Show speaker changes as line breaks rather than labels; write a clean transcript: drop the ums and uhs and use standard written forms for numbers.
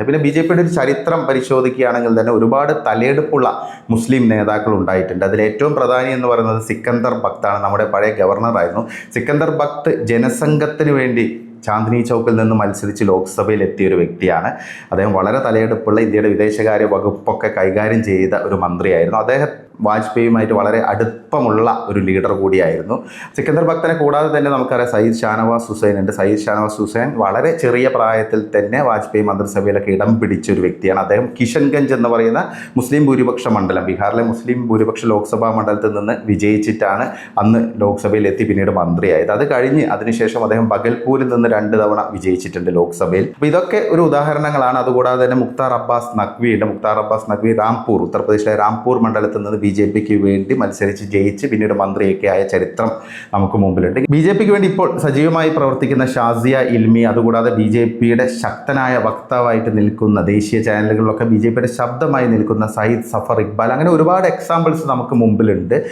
പിന്നെ B J പിയുടെ ഒരു ചരിത്രം പരിശോധിക്കുകയാണെങ്കിൽ തന്നെ ഒരുപാട് തലയെടുപ്പുള്ള മുസ്ലിം നേതാക്കൾ ഉണ്ടായിട്ടുണ്ട്. അതിൽ ഏറ്റവും പ്രധാനി എന്ന് പറയുന്നത് സിക്കന്ദർ ഭക്താണ്. നമ്മുടെ പഴയ ഗവർണറായിരുന്നു. സിക്കന്ദർ ഭക്ത് ജനസംഘത്തിന് വേണ്ടി ചാന്ദിനി ചൗക്കിൽ നിന്ന് മത്സരിച്ച് ലോക്സഭയിൽ എത്തിയ ഒരു വ്യക്തിയാണ്. അദ്ദേഹം വളരെ തലയെടുപ്പുള്ള ഇന്ത്യയുടെ വിദേശകാര്യ വകുപ്പൊക്കെ കൈകാര്യം ചെയ്ത ഒരു മന്ത്രിയായിരുന്നു. അദ്ദേഹം വാജ്പേയിയുമായിട്ട് വളരെ അടുപ്പമുള്ള ഒരു ലീഡർ കൂടിയായിരുന്നു. സിക്കന്ദർ ഭക്തനെ കൂടാതെ തന്നെ നമുക്കറിയാം സയ്യിദ് ഷാനവാസ് ഹുസൈൻ ഉണ്ട്. സയ്യിദ് ഷാനവാസ് ഹുസൈൻ വളരെ ചെറിയ പ്രായത്തിൽ തന്നെ വാജ്പേയി മന്ത്രിസഭയിലൊക്കെ ഇടം പിടിച്ച ഒരു വ്യക്തിയാണ്. അദ്ദേഹം കിഷൻഗഞ്ച് എന്ന് പറയുന്ന മുസ്ലിം ഭൂരിപക്ഷ മണ്ഡലം, ബീഹാറിലെ മുസ്ലിം ഭൂരിപക്ഷ ലോക്സഭാ മണ്ഡലത്തിൽ നിന്ന് വിജയിച്ചിട്ടാണ് അന്ന് ലോക്സഭയിൽ എത്തി പിന്നീട് മന്ത്രിയായത്. അത് കഴിഞ്ഞ് അതിനുശേഷം അദ്ദേഹം ബഗൽപൂരിൽ നിന്ന് 2 തവണ വിജയിച്ചിട്ടുണ്ട് ലോക്സഭയിൽ. അപ്പോൾ ഇതൊക്കെ ഒരു ഉദാഹരണങ്ങളാണ്. അതുകൂടാതെ തന്നെ മുക്താർ അബ്ബാസ് നഖ്വി ഉണ്ട്. മുക്താർ അബ്ബാസ് നഖ്വി റാംപൂർ, ഉത്തർപ്രദേശിലെ റാംപൂർ മണ്ഡലത്തിൽ നിന്ന് BJPക്ക് വേണ്ടി മത്സരിച്ച് ജയിച്ച് പിന്നീട് മന്ത്രിയൊക്കെ ആയ ചരിത്രം നമുക്ക് മുമ്പിലുണ്ട്. BJPക്ക് വേണ്ടി ഇപ്പോൾ സജീവമായി പ്രവർത്തിക്കുന്ന ഷാസിയ ഇൽമി, അതുകൂടാതെ BJPയുടെ ശക്തനായ വക്താവായിട്ട് നിൽക്കുന്ന ദേശീയ ചാനലുകളിലൊക്കെ BJPയുടെ ശബ്ദമായി നിൽക്കുന്ന സയ്യിദ് സഫർ ഇക്ബാൽ, അങ്ങനെ ഒരുപാട് എക്സാമ്പിൾസ് നമുക്ക് മുമ്പിലുണ്ട്.